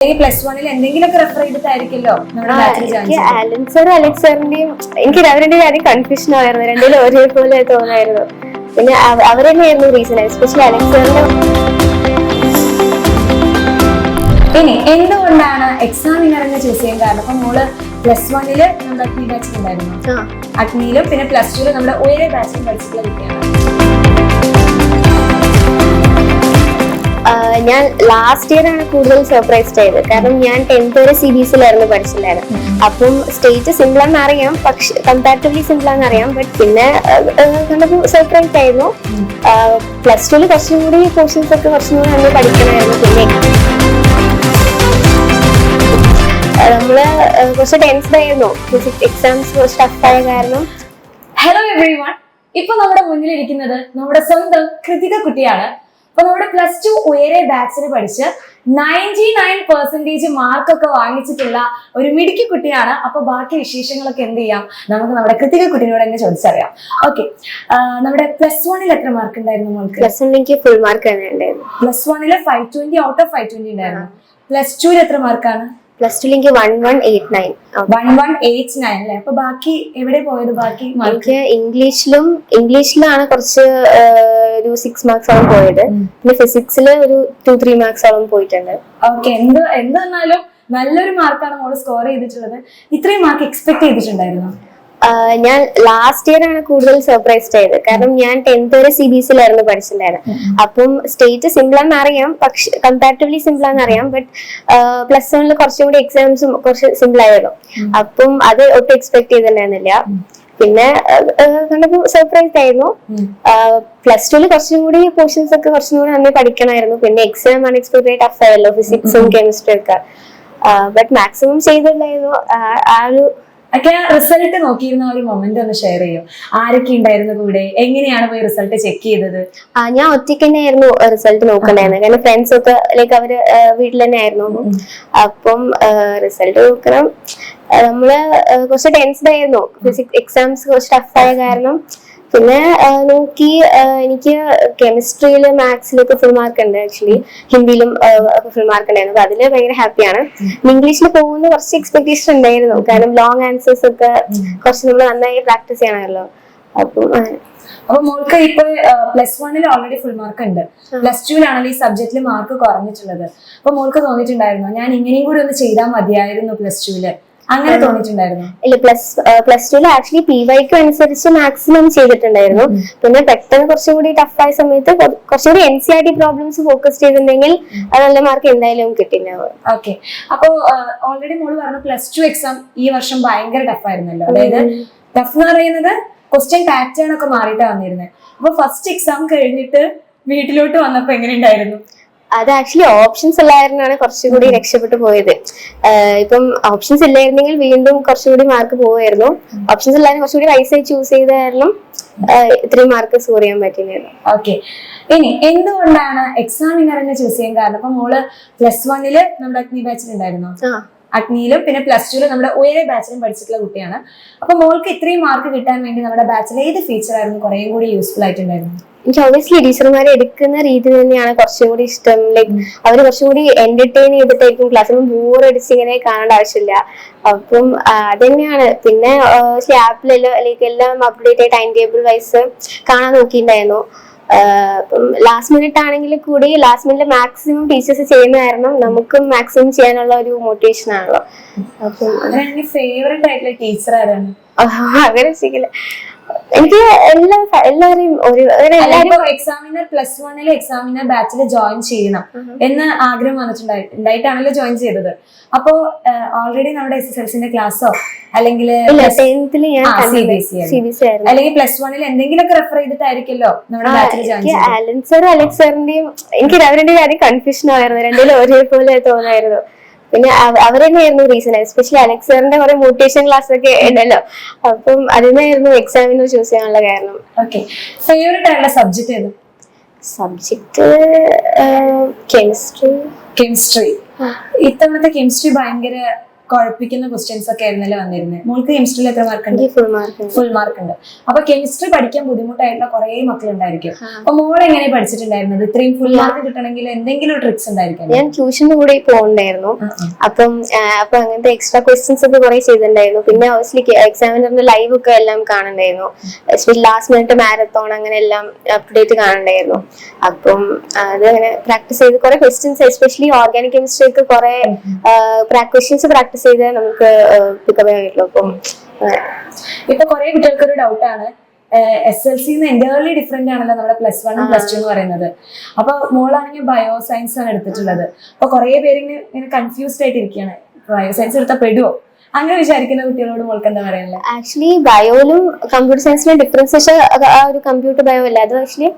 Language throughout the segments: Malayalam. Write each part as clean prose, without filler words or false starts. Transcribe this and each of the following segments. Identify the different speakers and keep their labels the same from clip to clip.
Speaker 1: പ്ലസ് വണ്ണിൽ എന്തെങ്കിലുമൊക്കെ റെഫർ ചെയ്തിട്ടായിരിക്കല്ലോ നമ്മുടെ ബാച്ചിൽ ജോയിൻ ചെയ്തത്.
Speaker 2: ആലൻ സാറും അലക്സ് സാറിന്റെയും എനിക്ക് അവരുടെ കാര്യം കൺഫ്യൂഷൻ ആയിരുന്നു, രണ്ടിലും ഒരേപോലെ തോന്നായിരുന്നു. പിന്നെ അവർ തന്നെയായിരുന്നു റീസൺ, എസ്പെഷ്യലി അലക്സ് സാറിന്റെ.
Speaker 1: ഇനി എന്തുകൊണ്ടാണ് എക്സാമിനറിനെ ചൂസ് ചെയ്യാൻ കാരണം? അപ്പൊ മോള് പ്ലസ് വണ്ണില് നമ്മുടെ അഗ്നി ബാച്ചിലുണ്ടായിരുന്നു, അഗ്നിയിലും പിന്നെ പ്ലസ് ടുവിലും നമ്മുടെ ഒരേ ബാച്ചിലും പഠിച്ചിട്ടുള്ള കുട്ടിയാണ്.
Speaker 2: ഞാൻ ലാസ്റ്റ് ഇയർ ആണ് കൂടുതൽ സർപ്രൈസ്ഡ് ആയത്. കാരണം ഞാൻ 10th വരെ CBSE പഠിച്ചിട്ടുണ്ടായിരുന്നു. അപ്പം സ്റ്റേറ്റ് സിമ്പിൾ ആണെന്ന് അറിയാം, പക്ഷെ കമ്പാരിറ്റീവ്ലി സിമ്പിൾ ആണെന്ന് അറിയാം. ബട്ട് പിന്നെ കണ്ടപ്പോൾ സർപ്രൈസ് ആയിരുന്നു. പ്ലസ് ടുവിൽ കുറച്ചും കൂടി പോർഷൻസ് ഒക്കെ കുറച്ചും കൂടി നമ്മൾ പഠിക്കണമായിരുന്നു. പിന്നെ നമ്മള് കുറച്ച് ടെൻസ്ഡ് ആയിരുന്നു, എക്സാംസ് കുറച്ച് ടഫായ കാരണം.
Speaker 1: ഹലോ എവ്രി വൺ, ഇപ്പൊ നമ്മുടെ മുന്നിലിരിക്കുന്നത് നമ്മുടെ സ്വന്തം കൃതിക കുട്ടിയാണ്. അപ്പൊ നമ്മുടെ പ്ലസ് ടു ഉയരെ ബാച്ചിന് പഠിച്ച് 99% മാർക്കൊക്കെ വാങ്ങിച്ചിട്ടുള്ള ഒരു മിടുക്കി കുട്ടിയാണ്. അപ്പൊ ബാക്കി വിശേഷങ്ങളൊക്കെ എന്ത് ചെയ്യാം, നമുക്ക് നമ്മുടെ കൃതിക കുട്ടിയോട് തന്നെ ചോദിച്ചറിയാം. ഓക്കെ, നമ്മുടെ പ്ലസ് വണ്ണിൽ എത്ര മാർക്ക് ഉണ്ടായിരുന്നു മോൾക്ക്?
Speaker 2: പ്ലസ് വണ്ണിലേക്ക് ഫുൾ മാർക്ക് തന്നെ ഉണ്ടായിരുന്നു.
Speaker 1: പ്ലസ് വണ്ണില് 520 ഔട്ട് ഓഫ് 520 ഉണ്ടായിരുന്നു. പ്ലസ് ടുവിൽ എത്ര മാർക്കാണ്?
Speaker 2: പ്ലസ് ടുലേക്ക് 1189.
Speaker 1: 1189 അല്ലേ? അപ്പൊ ബാക്കി എവിടെ പോയത്? ബാക്കി
Speaker 2: എനിക്ക് ഇംഗ്ലീഷിലാണ് കുറച്ച് ഒരു 6 മാർക്സോളം പോയത്. പിന്നെ ഫിസിക്സില് ഒരു 2-3 മാർക്സോളം പോയിട്ടുണ്ട്.
Speaker 1: ഓക്കെ, എന്ത് വന്നാലും നല്ലൊരു മാർക്കാണ് മോള് സ്കോർ ചെയ്തിട്ടുള്ളത്. ഇത്രയും മാർക്ക് എക്സ്പെക്ട് ചെയ്തിട്ടുണ്ടായിരുന്നു?
Speaker 2: ഞാൻ ലാസ്റ്റ് ഇയർ ആണ് കൂടുതൽ സർപ്രൈസ്ഡ് ആയത്. കാരണം ഞാൻ 10th വരെ CBSE പഠിച്ചിട്ടുണ്ടായിരുന്നു. അപ്പം സ്റ്റേറ്റ് സിമ്പിൾ ആണെന്ന് അറിയാം, പക്ഷെ കമ്പാരിറ്റീവ്ലി സിമ്പിൾ ആണെന്ന് അറിയാം. ബട്ട് പ്ലസ് വണ്ണിൽ കുറച്ചും കൂടി എക്സാംസും കുറച്ച് സിമ്പിൾ ആയിരുന്നു. അപ്പം അത് ഒട്ടും എക്സ്പെക്ട് ചെയ്തിട്ടുണ്ടായിരുന്നില്ല. പിന്നെ കണ്ടപ്പോൾ സർപ്രൈസ് ആയിരുന്നു. പ്ലസ് ടുവിൽ കുറച്ചും കൂടി പോർഷൻസ് ഒക്കെ കുറച്ചും കൂടി നന്നായി പഠിക്കണമായിരുന്നു. പിന്നെ എക്സാം അൺഎക്സ്പെക്ടഡ് ടഫ് ആയല്ലോ, ഫിസിക്സും കെമിസ്ട്രി ഒക്കെ. ബട്ട് മാക്സിമം ചെയ്തിട്ടുണ്ടായിരുന്നു. ആ ഒരു
Speaker 1: റിസൾട്ട് നോക്കിയിരുന്ന ഒരു മൊമെന്റ് ഒന്ന് ഷെയർ ചെയ്യും. ആരൊക്കെ ഉണ്ടായിരുന്നു കൂടെ? എങ്ങനെയാണ് പോയി റിസൾട്ട് ചെക്ക് ചെയ്തത്?
Speaker 2: ഞാൻ ഒറ്റയ്ക്ക് തന്നെയായിരുന്നു റിസൾട്ട് നോക്കണ്ടായിരുന്നത്. കാരണം ഫ്രണ്ട്സ് ഒക്കെ ലൈക്ക് അവര് വീട്ടിൽ തന്നെ ആയിരുന്നു. അപ്പം റിസൾട്ട് നോക്കണം, നമ്മള് കുറച്ച് ടെൻസ്ഡ് ആയിരുന്നു. ഫിസിക്സ് എക്സാംസ് കുറച്ച് ടഫായ കാരണം. പിന്നെ നോക്കി, എനിക്ക് കെമിസ്ട്രിയില് മാത്സിലൊക്കെ ഫുൾ മാർക്ക് ഉണ്ട്. ആക്ച്വലി ഹിന്ദിയിലും ഫുൾ മാർക്ക് ഉണ്ടായിരുന്നു. അപ്പൊ അതില് ഭയങ്കര ഹാപ്പിയാണ്. ഇംഗ്ലീഷിൽ പോകുന്ന കുറച്ച് എക്സ്പെക്ടേഷൻ ഉണ്ടായിരുന്നു. കാരണം ലോങ് ആൻസേഴ്സ് ഒക്കെ കുറച്ച് നമ്മൾ നന്നായി പ്രാക്ടീസ് ചെയ്യണമല്ലോ.
Speaker 1: അപ്പൊ മോൾക്ക് ഇപ്പൊ പ്ലസ് വണ്ണിൽ ഓൾറെഡി ഫുൾ മാർക്ക് ഉണ്ട്, പ്ലസ് ടുവിലാണെങ്കിൽ ഈ സബ്ജക്റ്റിൽ മാർക്ക് കുറഞ്ഞിട്ടുള്ളത്. അപ്പൊ മോൾക്ക് തോന്നിയിട്ടുണ്ടായിരുന്നു ഞാൻ ഇങ്ങനെയും കൂടി ഒന്ന് ചെയ്താൽ മതിയായിരുന്നു പ്ലസ് ടുവില്? അങ്ങനെ തോന്നിയിട്ടുണ്ടായിരുന്നു?
Speaker 2: ഇല്ല, പ്ലസ് ടുവിൽ ആക്ച്വലി PYQ അനുസരിച്ച് മാക്സിമം ചെയ്തിട്ടുണ്ടായിരുന്നു. പിന്നെ പെട്ടെന്ന് കുറച്ചും കൂടി ടഫായ സമയത്ത് കുറച്ചും കൂടി NCERT പ്രോബ്ലംസ് ഫോക്കസ് ചെയ്തിട്ടുണ്ടെങ്കിൽ അത് നല്ല മാർക്ക് എന്തായാലും കിട്ടിണ്ടാവും.
Speaker 1: ഓക്കെ, അപ്പൊ ഓൾറെഡി മോള് പറഞ്ഞു പ്ലസ് ടു എക്സാം ഈ വർഷം ഭയങ്കര ടഫായിരുന്നല്ലോ. അതായത് ടഫ് എന്ന് പറയുന്നത് ക്വസ്റ്റ്യൻ പാറ്റേൺ ഒക്കെ മാറിയിട്ടാ വന്നിരുന്നത്. അപ്പൊ ഫസ്റ്റ് എക്സാം കഴിഞ്ഞിട്ട് വീട്ടിലോട്ട് വന്നപ്പോ എങ്ങനെ ഉണ്ടായിരുന്നു?
Speaker 2: അത് ആക്ച്വലി ഓപ്ഷൻസ് ഇല്ലായിരുന്നാണ് കുറച്ചുകൂടി രക്ഷപ്പെട്ടു പോയത്. ഇപ്പം ഓപ്ഷൻസ് ഇല്ലായിരുന്നെങ്കിൽ വീണ്ടും കുറച്ചുകൂടി മാർക്ക് പോവായിരുന്നു. ഓപ്ഷൻസ് ഇല്ലാതെ കുറച്ചുകൂടി റൈസായി ചൂസ് ചെയ്ത കാരണം ഇത്രയും മാർക്ക് സ്കോർ ചെയ്യാൻ പറ്റുന്നതായിരുന്നു.
Speaker 1: ഓക്കെ, ഇനി എന്തുകൊണ്ടാണ് എക്സാമിനറിനെ ചൂസ് ചെയ്യാൻ കാരണം? അപ്പൊ മോള് പ്ലസ് വണ്ണില് നമ്മുടെ അഗ്നി ബാച്ചിലുണ്ടായിരുന്നു, അഗ്നിയിലും പിന്നെ പ്ലസ് ടുവിലും നമ്മുടെ ഒരേ ബാച്ചിലും പഠിച്ചിട്ടുള്ള കുട്ടിയാണ്. അപ്പൊ മോൾക്ക് ഇത്രയും മാർക്ക് കിട്ടാൻ വേണ്ടി നമ്മുടെ ബാച്ചിൽ ഏത് ഫീച്ചർ ആയിരുന്നു കുറേ കൂടി യൂസ്ഫുൾ ആയിട്ടുണ്ടായിരുന്നു?
Speaker 2: എനിക്ക് ഒബ്വിയസ്ലി ടീച്ചർമാരെ എടുക്കുന്ന രീതി തന്നെയാണ് കുറച്ചും കൂടി ഇഷ്ടം. ലൈക്ക് അവർ കുറച്ചും കൂടി എന്റർടൈൻ ചെയ്തിട്ടായിരിക്കും ക്ലാസ്, ബോർ അടിച്ച് ഇങ്ങനെ കാണേണ്ട ആവശ്യമില്ല. അപ്പം അതന്നെയാണ്. പിന്നെ ആപ്പിലെല്ലാം ലൈക്ക് എല്ലാം അപ്ഡേറ്റ് ആയി ടൈം ടേബിൾ വൈസ് കാണാൻ നോക്കിയിട്ടുണ്ടായിരുന്നു. അപ്പം ലാസ്റ്റ് മിനിറ്റ് ആണെങ്കിൽ കൂടി ലാസ്റ്റ് മിനിറ്റ് മാക്സിമം ടീച്ചേഴ്സ് ചെയ്യുന്ന കാരണം നമുക്കും മാക്സിമം ചെയ്യാനുള്ള ഒരു മോട്ടിവേഷൻ ആണല്ലോ. അപ്പം
Speaker 1: ഫേവറേറ്റ് ആയിട്ടുള്ള ടീച്ചർ ആരാണ്?
Speaker 2: അങ്ങനെ ശരിക്കില്ല, എനിക്ക് എല്ലാവരെയും
Speaker 1: എക്സാമിനർ പ്ലസ് വണ്ണിലെ എക്സാമിനർ ബാച്ചിൽ ജോയിൻ ചെയ്യണം എന്ന് ആഗ്രഹം വന്നിട്ടുണ്ടായിട്ടാണല്ലോ ജോയിൻ ചെയ്തത്. അപ്പോ ഓൾറെഡി നമ്മുടെ SSLCന്റെ ക്ലാസ്സോ അല്ലെങ്കിൽ അല്ലെങ്കിൽ പ്ലസ് വണ്ണിൽ എന്തെങ്കിലുമൊക്കെ റെഫർ ചെയ്തിട്ടായിരിക്കല്ലോ നമ്മുടെ ബാച്ചിൽ ജോയിൻ ചെയ്തത്?
Speaker 2: ആലൻ സാറും അലക്സ് സാറിന്റെയും എനിക്ക് അവരുടെ കാര്യം കൺഫ്യൂഷൻ ആയിരുന്നു, രണ്ടിലും ഒരേപോലെ തോന്നായിരുന്നു. പിന്നെ അവർ തന്നെയായിരുന്നു റീസൺ, എസ്പെഷ്യലി അലക്സ് സാറിന്റെ കുറെ മോട്ടിവേഷൻ ക്ലാസ് ഒക്കെ ഉണ്ടല്ലോ. അപ്പം അതിനായിരുന്നു എക്സാമിന് ചൂസ് ചെയ്യാനുള്ള കാരണം.
Speaker 1: ഓക്കെ, ഫേവറേറ്റ് ആയിട്ടുള്ള സബ്ജക്ട് ഏത്?
Speaker 2: Subject chemistry.
Speaker 1: ഇത്തവണത്തെ കെമിസ്ട്രി ഭയങ്കര കുഴപ്പിക്കുന്ന ക്വസ്റ്റ്യൻസ് ഒക്കെ ആയിരുന്നല്ലോ വന്നിരുന്നത്. മോൾക്ക് കെമിസ്ട്രിയിൽ എത്ര മാർക്ക് ഉണ്ട്? ഫുൾ മാർക്ക് ഉണ്ട്. അപ്പൊ കെമിസ്ട്രി പഠിക്കാൻ ബുദ്ധിമുട്ടായിട്ടുള്ള കുറെ മക്കളുണ്ടായിരിക്കും. അപ്പൊ മോൾ എങ്ങനെ പഠിച്ചിട്ടുണ്ടായിരുന്നത്? ഇത്രയും ഫുൾ മാർക്ക് കിട്ടണമെങ്കിൽ എന്തെങ്കിലും ട്രിക്സ് ഉണ്ടായിരിക്കും?
Speaker 2: ഞാൻ ട്യൂഷന് കൂടി പോകണ്ടായിരുന്നു. അപ്പം അങ്ങനത്തെ എക്സ്ട്രാ ക്വസ്റ്റ്യൻസ് ഒക്കെ കുറെ ചെയ്തിട്ടുണ്ടായിരുന്നു. പിന്നെ ഓബ്വിയസ്ലി എക്സാമിനറിന്റെ ലൈവ് ഒക്കെ എല്ലാം കാണണ്ടായിരുന്നു. എസ്പെഷ്യലി ലാസ്റ്റ് മിനിറ്റ് മാരത്തോൺ അങ്ങനെ എല്ലാം അപ്ഡേറ്റ് കാണണ്ടായിരുന്നു. അപ്പം അത് അങ്ങനെ പ്രാക്ടീസ് ചെയ്ത് കുറെ ക്വസ്റ്റ്യൻസ് എസ്പെഷ്യലി ഓർഗാനിക് കെമിസ്ട്രി ഒക്കെ കുറെ ക്വസ്റ്റ്യൻസ് പ്രാക്ടീസ് ചെയ്ത് നമുക്ക് പിക്കപ്പ് ചെയ്യാൻ പറ്റുള്ളൂ. അപ്പം
Speaker 1: ഇപ്പൊ കുറെ കുട്ടികൾക്ക് ഒരു ഡൗട്ടാണ്, SLC എൻ്റയർലി ഡിഫറെന്റ് ആണല്ലോ നമ്മുടെ +1 +2 എന്ന് പറയുന്നത്. അപ്പൊ മോളാണെങ്കിൽ ബയോ സയൻസ് ആണ് എടുത്തിട്ടുള്ളത്. അപ്പൊ കുറെ പേര് ഇങ്ങനെ കൺഫ്യൂസ്ഡ് ആയിട്ടിരിക്കുകയാണ്, ബയോ സയൻസ് എടുത്താൽ പെടുവോ അങ്ങനെ വിചാരിക്കുന്ന കുട്ടികളോട് മോൾക്ക് എന്താ പറയാനുള്ളത്?
Speaker 2: ആക്ച്വലി ബയോയിലും കമ്പ്യൂട്ടർ സയൻസിലും ഡിഫറൻസ് ആ ഒരു കമ്പ്യൂട്ടർ ബയോ അല്ല. അത് ആക്ച്വലി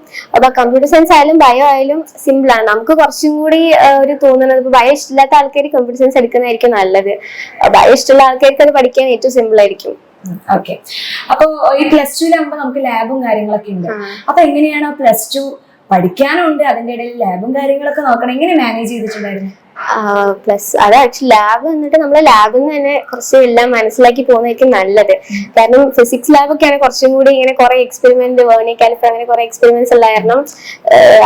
Speaker 2: കമ്പ്യൂട്ടർ സയൻസ് ആയാലും ബയോ ആയാലും സിമ്പിൾ ആണ്. നമുക്ക് കുറച്ചും കൂടി ഒരു തോന്നുന്നത് ഇപ്പൊ ബയോ ഇഷ്ടമില്ലാത്ത ആൾക്കാർ കമ്പ്യൂട്ടർ സയൻസ് എടുക്കുന്നതായിരിക്കും നല്ലത്. ബയോ ഇഷ്ടമുള്ള ആൾക്കാർക്ക് അത് പഠിക്കാൻ ഏറ്റവും സിമ്പിൾ ആയിരിക്കും.
Speaker 1: ഓക്കെ. അപ്പൊ ഈ +2 നമുക്ക് ലാബും കാര്യങ്ങളൊക്കെ ഉണ്ട്. അപ്പൊ എങ്ങനെയാണ് +2 പഠിക്കാനും ഉണ്ട്, അതിന്റെ ഇടയിൽ ലാബും കാര്യങ്ങളൊക്കെ നോക്കണം, എങ്ങനെ മാനേജ് ചെയ്തിട്ടുണ്ടായിരുന്നു?
Speaker 2: പ്ലസ് അത് ആക്ച്വലി ലാബ് എന്നിട്ട് നമ്മൾ ലാബിൽ നിന്ന് തന്നെ കുറച്ച് എല്ലാം മനസ്സിലാക്കി പോകുന്നതായിരിക്കും നല്ലത്. കാരണം ഫിസിക്സ് ലാബൊക്കെയാണ് കുറച്ചും കൂടി ഇങ്ങനെ കുറെ എക്സ്പെരിമെന്റ്, വേർണി കാലിപ്പർ അങ്ങനെ കുറെ എക്സ്പെരിമെന്റ്സ് ഉള്ള കാരണം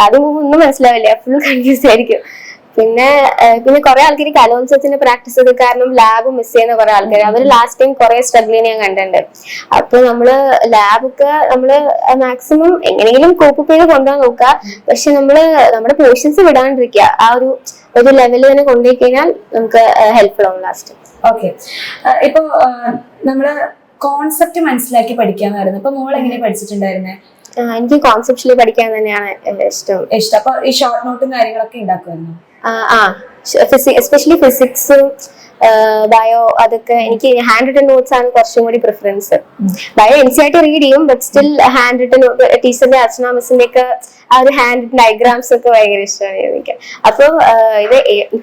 Speaker 2: അത് ഒന്നും മനസ്സിലാവില്ല, ഫുൾ കൺഫ്യൂസ് ആയിരിക്കും. പിന്നെ കുറെ ആൾക്കാർ കലോത്സവത്തിന്റെ പ്രാക്ടീസ് ചെയ്ത് കാരണം ലാബ് മിസ് ചെയ്യുന്ന കുറെ ആൾക്കാർ, അവർ ലാസ്റ്റ് ടൈം കുറെ സ്ട്രഗിൾ ഞാൻ കണ്ടിട്ടുണ്ട്. അപ്പൊ നമ്മള് ലാബൊക്കെ നമ്മള് മാക്സിമം എങ്ങനെയെങ്കിലും കോപ്പ് ചെയ്ത് കൊണ്ടുപോകാൻ നോക്കുക. പക്ഷെ നമ്മുടെ പോർഷൻസ് വിടാണ്ടിരിക്കുക, ആ ഒരു ലെവലിൽ തന്നെ കൊണ്ടുപോയി കഴിഞ്ഞാൽ നമുക്ക് ഹെൽപ്ഫുൾ ആവും ലാസ്റ്റ്.
Speaker 1: ഓക്കെ. ഇപ്പൊ നമ്മള് കോൺസെപ്റ്റ് മനസ്സിലാക്കി പഠിക്കാന്ന് പറയുന്നത്, ഇപ്പൊ മോൾ എങ്ങനെ പഠിച്ചിട്ടുണ്ടായിരുന്നേ?
Speaker 2: എനിക്ക് കോൺസെപ്റ്റ്ലി പഠിക്കാൻ തന്നെയാണ് ഇഷ്ടം.
Speaker 1: അപ്പൊ ഈ ഷോർട്ട് നോട്ടും കാര്യങ്ങളൊക്കെ ഉണ്ടാക്കുമായിരുന്നു?
Speaker 2: എസ്പെഷ്യലി ഫിസിക്സും ബയോ അതൊക്കെ എനിക്ക് ഹാൻഡ് റിട്ടൺ നോട്ട്സ് ആണ് കുറച്ചും കൂടി പ്രിഫറൻസ്. ബയോ NCERT റീഡ് ചെയ്യും, ബട്ട് സ്റ്റിൽ ഹാൻഡ് റിട്ടൺ ടീച്ചറിന്റെ അർച്ചന മിസ്സിന്റെ ഒക്കെ ആ ഒരു ഹാൻഡ് റിട്ടൺ ഡയഗ്രാംസ് ഒക്കെ ഭയങ്കര ഇഷ്ടമാണ് എനിക്ക്. അപ്പൊ ഇത്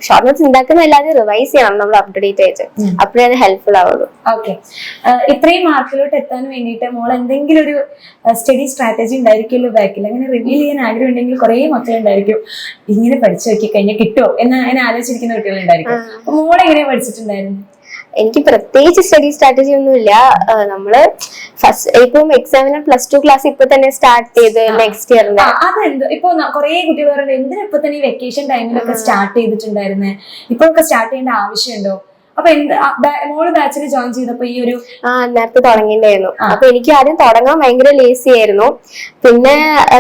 Speaker 2: ഷോർട്ട് നോട്ട്സ് ഉണ്ടാക്കുന്നതല്ലാതെ റിവൈസ് ചെയ്യണം നമ്മൾ അപ്ഡേറ്റ് ആയിട്ട്, അപ്പോഴേ അത് ഹെൽപ്ഫുൾ ആവുള്ളൂ.
Speaker 1: ഓക്കെ. ഇത്രയും മാർക്കിലോട്ട് എത്താൻ വേണ്ടിയിട്ട് മോൾ എന്തെങ്കിലും ഒരു സ്റ്റഡി സ്ട്രാറ്റജി ഉണ്ടായിരിക്കുമല്ലോ ബാക്കിൽ? അങ്ങനെ റിവീൽ ചെയ്യാൻ ആഗ്രഹം ഉണ്ടെങ്കിൽ കുറെ മക്കളുണ്ടായിരിക്കും ഇങ്ങനെ പഠിച്ചു നോക്കി കഴിഞ്ഞാൽ കിട്ടുമോ എന്ന് അങ്ങനെ ആലോചിച്ചിരിക്കുന്ന കുട്ടികളുണ്ടായിരിക്കും. അപ്പൊ മോൾ എങ്ങനെ പഠിച്ചിട്ടുണ്ടായിരുന്നു?
Speaker 2: എനിക്ക് പ്രത്യേകിച്ച് സ്റ്റഡി സ്ട്രാറ്റജി ഒന്നുമില്ല. നമ്മള് ഫസ്റ്റ് ഇപ്പം എക്സാമിന് +2 ക്ലാസ് ഇപ്പൊ തന്നെ സ്റ്റാർട്ട് ചെയ്ത് നെക്സ്റ്റ് ഇയർ.
Speaker 1: അതെന്ത് ഇപ്പൊ കുറെ കുട്ടികൾ പറയുന്നത് എന്തിനാ ഇപ്പൊ തന്നെ ഈ വെക്കേഷൻ ടൈമിലൊക്കെ സ്റ്റാർട്ട് ചെയ്തിട്ടുണ്ടായിരുന്നേ, ഇപ്പോഴൊക്കെ സ്റ്റാർട്ട് ചെയ്യേണ്ട ആവശ്യമുണ്ടോ? അപ്പൊ മോള് ബാച്ചിൽ ജോയിൻ ചെയ്തപ്പോ ഈ ഒരു
Speaker 2: നേരത്തെ തുടങ്ങിയിട്ടുണ്ടായിരുന്നു. അപ്പൊ എനിക്ക് ആദ്യം തുടങ്ങാൻ ഭയങ്കര ലേസി ആയിരുന്നു. പിന്നെ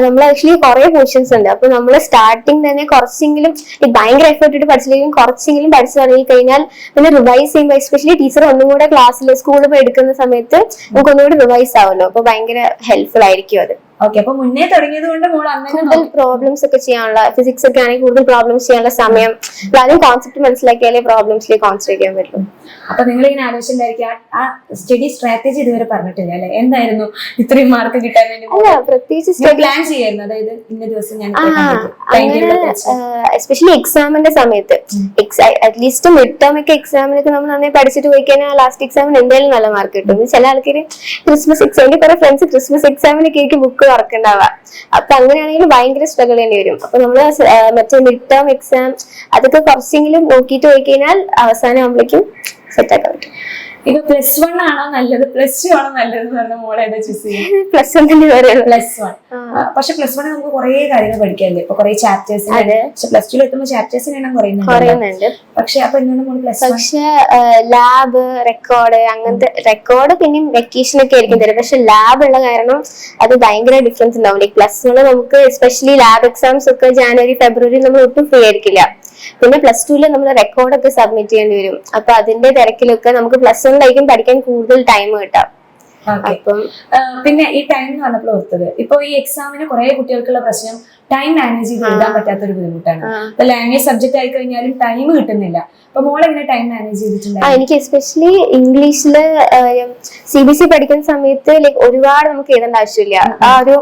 Speaker 2: നമ്മൾ ആക്ച്വലി കുറെ പോർഷൻസ് ഉണ്ട്. അപ്പൊ നമ്മള് സ്റ്റാർട്ടിങ് തന്നെ കുറച്ചെങ്കിലും ഭയങ്കര എഫേർട്ട് ഇട്ട് പഠിച്ചില്ലെങ്കിലും കുറച്ചെങ്കിലും പഠിച്ചു തുടങ്ങി കഴിഞ്ഞാൽ പിന്നെ റിവൈസ് ചെയ്യുമ്പോൾ എസ്പെഷ്യലി ടീച്ചർ ഒന്നും കൂടെ ക്ലാസ്സിൽ സ്കൂളിൽ പോയി എടുക്കുന്ന സമയത്ത് നമുക്ക് ഒന്നുകൂടി റിവൈസ് ആവുമല്ലോ. അപ്പൊ ഭയങ്കര ഹെൽപ്ഫുൾ ആയിരിക്കും അത്.
Speaker 1: ഓക്കെ. അപ്പൊ മുന്നേ തുടങ്ങിയത് കൊണ്ട് മോൾ
Speaker 2: കൂടുതൽ പ്രോബ്ലംസ് ഒക്കെ ചെയ്യാനുള്ള, ഫിസിക്സ് ഒക്കെ ആണെങ്കിൽ കൂടുതൽ പ്രോബ്ലംസ് ചെയ്യാനുള്ള സമയം ആദ്യം കോൺസെപ്റ്റ് മനസ്സിലാക്കിയാലേ പ്രോബ്ലംസിലേക്ക് കോൺസെൻട്രേറ്റ് ചെയ്യാൻ പറ്റും.
Speaker 1: അപ്പൊ നിങ്ങൾ ഇങ്ങനെ ആലോചിച്ചിട്ടുണ്ടായിരിക്കും ആ സ്റ്റഡി സ്ട്രാറ്റജി ഇതുവരെ പറഞ്ഞിട്ടില്ല അല്ലെ? എന്തായിരുന്നു ഇത്രയും മാർക്ക് കിട്ടാൻ വേണ്ടി?
Speaker 2: അല്ല, പ്രത്യേകിച്ച്
Speaker 1: പ്ലാൻ ചെയ്യായിരുന്നു, അതായത് ഇന്ന ദിവസം ഞാൻ
Speaker 2: എസ്പെഷ്യലി എക്സാമിന്റെ സമയത്ത് അറ്റ്ലീസ്റ്റ് മിഡ് ടേം ഒക്കെ എക്സാമിനൊക്കെ നമ്മൾ നന്നായി പഠിച്ചിട്ട് പോയി കഴിഞ്ഞാൽ ലാസ്റ്റ് എക്സാമിന് എന്തായാലും നല്ല മാർക്ക് കിട്ടും. ചില ആൾക്കാർ ക്രിസ്മസ് എക്സാം, എന്റെ കുറെ ഫ്രണ്ട്സ് ക്രിസ്മസ് എക്സാമിനൊക്കെ ആയിരിക്കും ബുക്ക് തുറക്കണ്ടാവുക. അപ്പൊ അങ്ങനെയാണെങ്കിൽ ഭയങ്കര സ്ട്രഗിൾ ചെയ്യേണ്ടി വരും. അപ്പൊ നമ്മള് മറ്റേ മിഡ് ടേം എക്സാം അതൊക്കെ കുറച്ചെങ്കിലും നോക്കിയിട്ട് പോയി കഴിഞ്ഞാൽ അവസാനം ആകുമ്പോഴേക്കും സെറ്റ് ആക്കാൻ പറ്റും.
Speaker 1: ഇപ്പൊ +1 ആണോ നല്ലത് +2 ആണോ നല്ലത് എന്ന് പറഞ്ഞ മോളെ ഏതാ ചൂസ് ചെയ്യാം?
Speaker 2: +1 തന്നെ പറയുള്ളൂ.
Speaker 1: +1. പക്ഷെ +1 നമുക്ക് കുറെ കാര്യങ്ങൾ പഠിക്കാല്ലേ, ഇപ്പൊ കുറെ ചാപ്റ്റേഴ്സ്. പക്ഷെ +2 എത്തുമ്പോൾ ചാപ്റ്റേഴ്സിന് എണ്ണം കുറയുന്നുണ്ട്. പക്ഷെ അപ്പൊ എന്താണ് മോള് +1?
Speaker 2: പക്ഷെ ലാബ് റെക്കോർഡ് അങ്ങനത്തെ റെക്കോർഡ് പിന്നെയും വെക്കേഷൻ ഒക്കെ ആയിരിക്കും തരും. പക്ഷെ ലാബ് ഉള്ള കാരണം അത് ഭയങ്കര ഡിഫറൻസ് ഉണ്ടാവും. ലൈക് +1 നമുക്ക് എസ്പെഷ്യലി ലാബ് എക്സാംസ് ഒക്കെ ജനുവരി ഫെബ്രുവരി നമ്മൾ ഒട്ടും ഫ്രീ ആയിരിക്കില്ല. പിന്നെ +2 നമ്മൾ റെക്കോർഡൊക്കെ സബ്മിറ്റ് ചെയ്യേണ്ടി വരും. അപ്പൊ അതിന്റെ തിരക്കിലൊക്കെ നമുക്ക് +1 പഠിക്കാൻ കൂടുതൽ ടൈം കിട്ടാം.
Speaker 1: പിന്നെ ഈ ടൈം എന്ന് പറഞ്ഞപ്പോൾ ഓർത്തത്, ഇപ്പൊ ഈ എക്സാമിന് കുറെ കുട്ടികൾക്കുള്ള പ്രശ്നം ടൈം മാനേജ് ചെയ്ത് എഴുതാൻ പറ്റാത്തൊരു ബുദ്ധിമുട്ടാണ്. ഇപ്പൊ ലാംഗ്വേജ് സബ്ജക്ട് ആയി കഴിഞ്ഞാലും ടൈം കിട്ടുന്നില്ല. അപ്പൊ മോളെങ്ങനെ ടൈം മാനേജ് ചെയ്തിട്ടുണ്ട്?
Speaker 2: എനിക്ക് എസ്പെഷ്യലി ഇംഗ്ലീഷില് CBSE പഠിക്കുന്ന സമയത്ത് ലൈക് ഒരുപാട് നമുക്ക് എഴുതേണ്ട ആവശ്യമില്ല. ആ ഒരു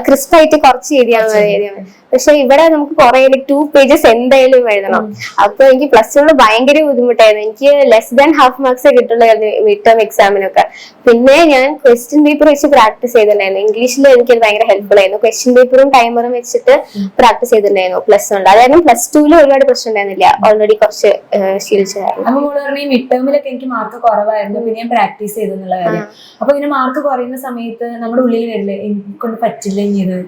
Speaker 2: ക്രിസ്പ് ആയിട്ട് കുറച്ച് എഴുതിയാൽ മതി. പക്ഷെ ഇവിടെ നമുക്ക് കുറെ 2 pages എന്തായാലും എഴുതണം. അപ്പൊ എനിക്ക് പ്ലസ് വണ്ണിൽ ഭയങ്കര ബുദ്ധിമുട്ടായിരുന്നു. എനിക്ക് ലെസ് ദാൻ ഹാഫ് മാർക്സ് കിട്ടുള്ളായിരുന്നു മിഡ് ടേം എക്സാമിനൊക്കെ. പിന്നെ ഞാൻ ക്വസ്റ്റ്യൻ പേപ്പർ വെച്ച് പ്രാക്ടീസ് ചെയ്തിട്ടുണ്ടായിരുന്നു. ഇംഗ്ലീഷിൽ എനിക്ക് ഭയങ്കര ഹെൽപ്ഫുൾ ആയിരുന്നു. ക്വസ്റ്റ്യൻ പേപ്പറും ടൈമറും വെച്ചിട്ട് പ്രാക്ടീസ് ചെയ്തിട്ടുണ്ടായിരുന്നു പ്ലസ് വണ്ണിൽ. അതായത് പ്ലസ് ടുവിൽ ഒരുപാട് പ്രശ്നം ഉണ്ടായിരുന്നില്ല, ഓൾറെഡി കുറച്ച് ശീലിച്ചതായിരുന്നു.
Speaker 1: അപ്പൊ മോള് പറഞ്ഞ മിഡ് ടേമിലൊക്കെ എനിക്ക് മാർക്ക് കുറവായിരുന്നു, പിന്നെ ഞാൻ പ്രാക്ടീസ് ചെയ്തെന്നുള്ള കാര്യം. അപ്പൊ ഇങ്ങനെ മാർക്ക് കുറയുന്ന സമയത്ത് നമ്മുടെ ഉള്ളിൽ വരില്ലേ എനിക്ക് കൊണ്ട് പറ്റില്ല ഇത്.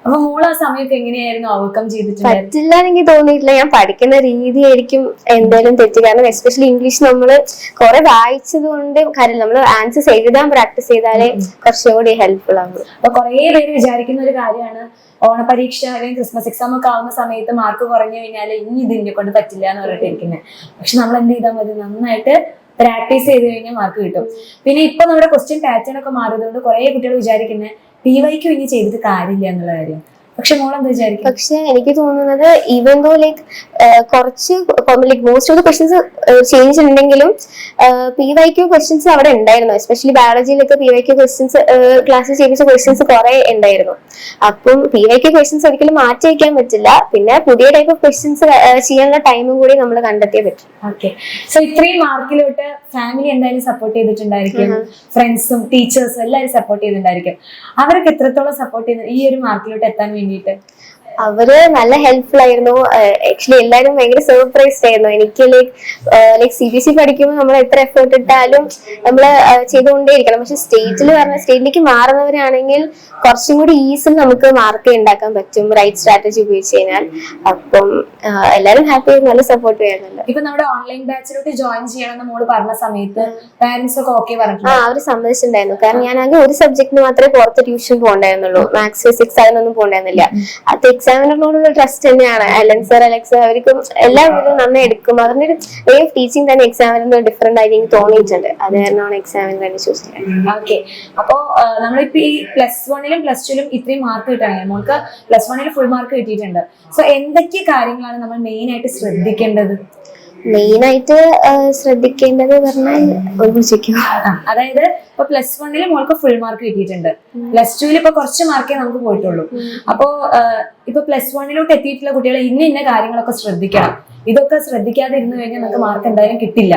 Speaker 1: അപ്പൊ മോള് ആ സമയത്ത് എങ്ങനെയായിരുന്നു ഓവർകം ചെയ്തിട്ടുണ്ടായിരുന്നു?
Speaker 2: പറ്റില്ല എനിക്ക് തോന്നിയിട്ടില്ല. ഞാൻ പഠിക്കുന്ന രീതിയായിരിക്കും എന്തായാലും തെറ്റ്. കാരണം എസ്പെഷ്യലി ഇംഗ്ലീഷ് നമ്മള് കുറെ വായിച്ചത് കൊണ്ട് കാര്യം നമ്മൾ ആൻസേഴ്സ് എഴുതാൻ പ്രാക്ടീസ് ചെയ്താലേ കുറച്ചുകൂടി ഹെൽപ്ഫുൾ ആകും.
Speaker 1: അപ്പൊ കുറെ പേര് വിചാരിക്കുന്ന ഒരു കാര്യമാണ് ഓണപരീക്ഷ അല്ലെങ്കിൽ ക്രിസ്മസ് എക്സാം ഒക്കെ ആവുന്ന സമയത്ത് മാർക്ക് കുറഞ്ഞു കഴിഞ്ഞാൽ ഇനി ഇത് എന്നെ കൊണ്ട് പറ്റില്ല എന്ന് പറഞ്ഞിട്ടിരിക്കുന്നത്. പക്ഷെ നമ്മൾ എന്ത് ചെയ്താൽ മതി, നന്നായിട്ട് പ്രാക്ടീസ് ചെയ്ത് കഴിഞ്ഞാൽ മാർക്ക് കിട്ടും. പിന്നെ ഇപ്പൊ നമ്മുടെ ക്വസ്റ്റ്യൻ പാറ്റേൺ ഒക്കെ മാറിയതുകൊണ്ട് കുറെ കുട്ടികൾ വിചാരിക്കുന്നത് PYQ ഇനി ചെയ്തിട്ട് കാര്യമില്ല എന്നുള്ള കാര്യം. പക്ഷെ മോളെന്താ വിചാരിക്കും?
Speaker 2: പക്ഷെ എനിക്ക് തോന്നുന്നത് ഈവൻ ദോ ലൈക്ക് കുറച്ച് like most of the questions change ഉണ്ടെങ്കിലും PYQ ക്വസ്റ്റ്യൻസ് അവിടെ ഉണ്ടായിരുന്നു. എസ്പെഷ്യലി ബയോളജിയിലൊക്കെ PYQ ക്വസ്റ്റ്യൻസ് ക്ലാസ്സിൽ ചെയ്യിച്ച ക്വസ്റ്റ്യൻസ് കുറെ ഉണ്ടായിരുന്നു. അപ്പം PYQ ക്വസ്റ്റ്യൻസ് ഒരിക്കലും മാറ്റി വയ്ക്കാൻ പറ്റില്ല. പിന്നെ പുതിയ ടൈപ്പ് ഓഫ് ക്വസ്റ്റ്യൻസ് ചെയ്യാനുള്ള ടൈമും കൂടി നമ്മൾ കണ്ടെത്തിയേ പറ്റും.
Speaker 1: ഓക്കെ, സോ ഇത്രയും മാർക്കിലോട്ട് ഫാമിലി എന്തായാലും സപ്പോർട്ട് ചെയ്തിട്ടുണ്ടായിരിക്കും, ഫ്രണ്ട്സും ടീച്ചേഴ്സും എല്ലാവരും സപ്പോർട്ട് ചെയ്തിട്ടുണ്ടായിരിക്കും. അവരൊക്കെ എത്രത്തോളം സപ്പോർട്ട് ചെയ്ത് ഈ ഒരു മാർക്കിലോട്ട് എത്താൻ വേണ്ടിയിട്ട്?
Speaker 2: അവര് നല്ല ഹെൽപ്ഫുൾ ആയിരുന്നു. ആക്ച്വലി എല്ലാരും ഭയങ്കര സർപ്രൈസ്ഡ് ആയിരുന്നു. എനിക്ക് ലൈക്ക് CBSE പഠിക്കുമ്പോൾ നമ്മൾ എത്ര എഫേർട്ട് ഇട്ടാലും നമ്മള് ചെയ്തുകൊണ്ടേയിരിക്കണം. പക്ഷെ സ്റ്റേറ്റിലേക്ക് മാറുന്നവരാണെങ്കിൽ കുറച്ചും കൂടി ഈസിൽ നമുക്ക് മാർക്ക് ഉണ്ടാക്കാൻ പറ്റും റൈറ്റ് സ്ട്രാറ്റജി ഉപയോഗിച്ച് കഴിഞ്ഞാൽ. അപ്പം എല്ലാരും ഹാപ്പി ആയിരുന്നു, നല്ല സപ്പോർട്ട് ചെയ്യുന്നുണ്ട്.
Speaker 1: ഇപ്പൊ നമ്മുടെ ഓൺലൈൻ ബാച്ചിലോട്ട് ജോയിൻ ചെയ്യണമെന്ന് മോള് പറഞ്ഞ സമയത്ത് പാരന്റ്സ് ഒക്കെ ഓക്കെ പറഞ്ഞു?
Speaker 2: അവര് സമ്മതിച്ചിട്ടുണ്ടായിരുന്നു. കാരണം ഞാൻ ആകെ ഒരു സബ്ജക്റ്റിന് മാത്രമേ പുറത്ത് ട്യൂഷൻ പോകണ്ടായിരുന്നുള്ളൂ. മാത്സ് ഫിസിക്സ് അതിനൊന്നും പോകണ്ടായിരുന്നില്ല. അത് എക്സാമിനറിനോടുള്ള ട്രസ്റ്റ് തന്നെയാണ്. അലക്സ് അവർക്കും എല്ലാവരും നന്നായി എടുക്കും. അവരുടെ ഒരു വേ ഓഫ് ടീച്ചിങ് തന്നെ എക്സാമിനറിന് ഡിഫറെന്റ് ആയിട്ട് എനിക്ക് തോന്നിയിട്ടുണ്ട്. അത് കാരണമാണ് എക്സാമിന് തന്നെ ചൂസ് ചെയ്യുന്നത്.
Speaker 1: ഓക്കെ, അപ്പോ നമ്മളിപ്പോ ഈ +1ലും +2ലും ഇത്രയും മാർക്ക് കിട്ടുകയാണെങ്കിൽ മോൾക്ക് +1ൽ ഫുൾ മാർക്ക് കിട്ടിയിട്ടുണ്ട്. സോ എന്തൊക്കെ കാര്യങ്ങളാണ് നമ്മൾ മെയിൻ ആയിട്ട് ശ്രദ്ധിക്കേണ്ടത്?
Speaker 2: മെയിൻ ആയിട്ട് ശ്രദ്ധിക്കേണ്ടത് പറഞ്ഞാൽ
Speaker 1: അതായത് ഇപ്പൊ +1ൽ മോൾക്ക് ഫുൾ മാർക്ക് കിട്ടിയിട്ടുണ്ട്, +2ൽ ഇപ്പൊ കുറച്ച് മാർക്കേ നമുക്ക് പോയിട്ടുള്ളൂ. അപ്പോ ഇപ്പൊ +1ലോട്ട് എത്തിയിട്ടുള്ള കുട്ടികൾ ഇന്ന കാര്യങ്ങളൊക്കെ ശ്രദ്ധിക്കണം. ഇതൊക്കെ ശ്രദ്ധിക്കാതെ ഇരുന്ന് കഴിഞ്ഞാൽ നമുക്ക് മാർക്ക് എന്തായാലും കിട്ടില്ല.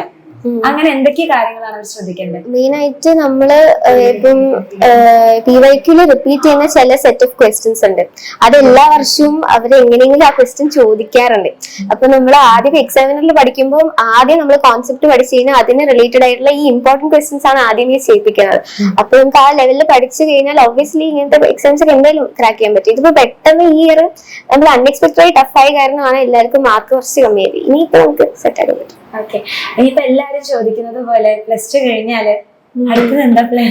Speaker 1: അങ്ങനെ എന്തൊക്കെ കാര്യങ്ങളാണ് അവർ ശ്രദ്ധിക്കേണ്ടത്?
Speaker 2: മെയിൻ ആയിട്ട് നമ്മള് ഇപ്പം PYQല് റിപ്പീറ്റ് ചെയ്യുന്ന ചില സെറ്റ് ഓഫ് ക്വസ്റ്റ്യൻസ് ഉണ്ട്. അത് എല്ലാ വർഷവും അവർ എങ്ങനെയെങ്കിലും ആ ക്വസ്റ്റ്യൻ ചോദിക്കാറുണ്ട്. അപ്പൊ നമ്മൾ ആദ്യം എക്സാമിനറിൽ പഠിക്കുമ്പോൾ ആദ്യം നമ്മൾ കോൺസെപ്റ്റ് പഠിച്ചു കഴിഞ്ഞാൽ അതിന് റിലേറ്റഡ് ആയിട്ടുള്ള ഈ ഇമ്പോർട്ടന്റ് ക്വസ്റ്റ്യൻസ് ആണ് ആദ്യമേ ചെയ്യിപ്പിക്കുന്നത്. അപ്പൊ നമുക്ക് ആ ലെവലിൽ പഠിച്ചു കഴിഞ്ഞാൽ ഒബ്വിയസ്ലി ഇങ്ങനത്തെ എക്സാംസ് ഒക്കെ എന്തായാലും ക്രാക്ക് ചെയ്യാൻ പറ്റും. ഇതിപ്പോ പെട്ടെന്ന് ഈ ഇയർ നമ്മൾ അൺഎക്സ്പെക്ടഡ് ടഫായ കാരണമാണ് എല്ലാവർക്കും മാർക്ക് കുറച്ച് കമ്മിയായത്. ഇനിയിപ്പോ നമുക്ക് സെറ്റ് ആക്കാൻ പറ്റും.
Speaker 1: ഓക്കെ, ഇനിയിപ്പോ എല്ലാരും ചോദിക്കുന്നത് പോലെ +2 കഴിഞ്ഞാല് അടുത്തത് എന്താ പ്ലാൻ?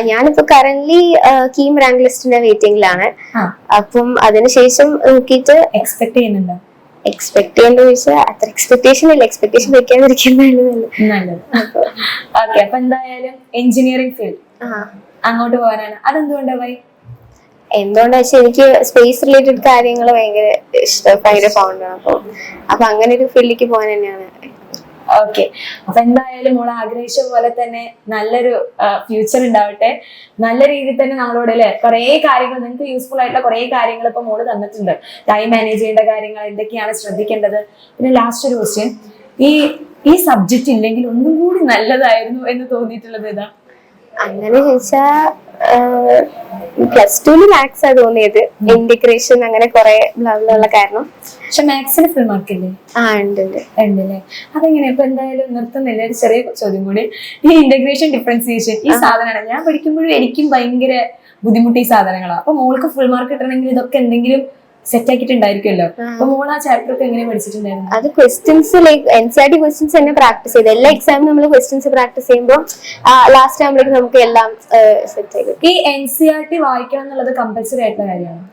Speaker 2: ഞാനിപ്പോ കറന്റ്ലി കീം റാങ്ക് ലിസ്റ്റിന്റെ വെയിറ്റിംഗിലാണ്. അപ്പം അതിനുശേഷം നോക്കിയിട്ട്
Speaker 1: എക്സ്പെക്ട് ചെയ്യുന്നുണ്ടോ?
Speaker 2: എക്സ്പെക്ട് ചെയ്യേണ്ട ചോദിച്ചാൽ അത്ര എക്സ്പെക്ടേഷൻ ഇല്ല. എക്സ്പെക്ടേഷൻ വെക്കാതിരിക്കുന്നതാണ്
Speaker 1: നല്ലത്. ഓക്കെ, അപ്പൊ എന്തായാലും എഞ്ചിനീയറിംഗ് ഫീൽഡ് അങ്ങോട്ട് പോകാനാണ്. അതെന്തുകൊണ്ടാ പോയി?
Speaker 2: എന്തുകൊണ്ടാ വെച്ചാൽ എനിക്ക് സ്പേസ് റിലേറ്റഡ് കാര്യങ്ങൾ ഭയങ്കര ഇഷ്ടം, ഭയങ്കര ഫൗണ്ടാണ്. അപ്പൊ അങ്ങനെ ഒരു ഫീൽഡിലേക്ക് പോകാൻ തന്നെയാണ്.
Speaker 1: ഓക്കെ, അപ്പൊ എന്തായാലും മോള് ആഗ്രഹിച്ച പോലെ തന്നെ നല്ലൊരു ഫ്യൂച്ചർ ഉണ്ടാവട്ടെ. നല്ല രീതിയിൽ തന്നെ നമ്മളോട് അല്ലെ കുറെ കാര്യങ്ങൾ നിങ്ങൾക്ക് യൂസ്ഫുൾ ആയിട്ടുള്ള കുറെ കാര്യങ്ങൾ ഇപ്പൊ മോള് തന്നിട്ടുണ്ട്. ടൈം മാനേജ് ചെയ്യേണ്ട കാര്യങ്ങൾ എന്തൊക്കെയാണ് ശ്രദ്ധിക്കേണ്ടത്. പിന്നെ ലാസ്റ്റ് ഒരു ക്വസ്റ്റ്യൻ, ഈ സബ്ജക്റ്റ് ഇല്ലെങ്കിൽ ഒന്നും കൂടി നല്ലതായിരുന്നു എന്ന് തോന്നിയിട്ടുള്ളത് ഏതാ?
Speaker 2: അങ്ങനെ ചോദിച്ചാ +2ല് മാത്സ് ആ തോന്നിയത്. ഇന്റഗ്രേഷൻ അങ്ങനെ കുറെ ഉള്ള കാരണം.
Speaker 1: പക്ഷെ മാത്സിന് ഫുൾ മാർക്ക് ഇല്ലേ? ഉണ്ടല്ലേ? അതെങ്ങനെ? ഇപ്പൊ എന്തായാലും നിർത്തുന്നില്ല, ഒരു ചെറിയ ചോദ്യം കൂടി. ഈ ഇന്റഗ്രേഷൻ ഡിഫറൻസിയേഷൻ ഈ സാധനമാണ് ഞാൻ പഠിക്കുമ്പോഴും എനിക്കും ഭയങ്കര ബുദ്ധിമുട്ട് ഈ സാധനങ്ങളാണ്. അപ്പൊ മോൾക്ക് ഫുൾ മാർക്ക് കിട്ടണമെങ്കിൽ ഇതൊക്കെ എന്തെങ്കിലും സെറ്റ് ആക്കിയിട്ടുണ്ടായിരിക്കുമല്ലോ. അപ്പൊ മോൾ ആ ചാപ്റ്റർ ഒക്കെ എങ്ങനെ പഠിച്ചിട്ടുണ്ടായിരുന്നു?
Speaker 2: അത് ക്വസ്റ്റ്യൻസ് ലൈക്ക് NCERT ക്വസ്റ്റ്യൻസ് തന്നെ പ്രാക്ടീസ് ചെയ്ത് എല്ലാ എക്സാമിനും നമ്മൾ ക്വസ്റ്റ്യൻസ് പ്രാക്ടീസ് ചെയ്യുമ്പോൾ ലാസ്റ്റ് ആകുമ്പോഴേക്കും നമുക്ക് എല്ലാം സെറ്റ് ആയി.
Speaker 1: ഈ NCERT വായിക്കണം എന്നുള്ളത് കമ്പൽസറി ആയിട്ടുള്ള കാര്യമാണ്?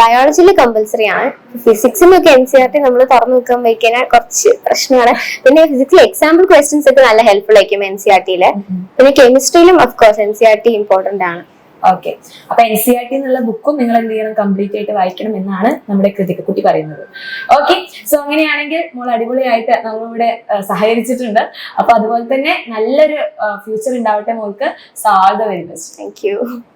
Speaker 2: ബയോളജിയിൽ കമ്പൽസറി ആണ്. ഫിസിക്സിലൊക്കെ NCERT നമ്മൾ തുറന്നു നോക്കാൻ വയ്ക്കാൻ കുറച്ച് പ്രശ്നമാണ്. പിന്നെ ഫിസിക്സിൽ എക്സാമ്പിൾ ക്വസ്റ്റ്യൻസ് ഒക്കെ നല്ല ഹെൽപ്ഫുൾ ആയിരിക്കും NCERTയില്. പിന്നെ കെമിസ്ട്രിയിലും ഓഫ്കോഴ്സ് NCERT ഇമ്പോർട്ടന്റ് ആണ്.
Speaker 1: ഓക്കെ, അപ്പൊ NCERT എന്നുള്ള ബുക്കും നിങ്ങൾ എന്ത് ചെയ്യണം, കംപ്ലീറ്റ് ആയിട്ട് വായിക്കണം എന്നാണ് നമ്മുടെ കൃതികക്കുട്ടി പറയുന്നത്. ഓക്കെ, സോ അങ്ങനെയാണെങ്കിൽ മോൾ അടിപൊളിയായിട്ട് നമ്മളിവിടെ സഹകരിച്ചിട്ടുണ്ട്. അപ്പൊ അതുപോലെ തന്നെ നല്ലൊരു ഫ്യൂച്ചർ ഉണ്ടാവട്ടെ മോൾക്ക്. So all the very best.
Speaker 2: Thank you.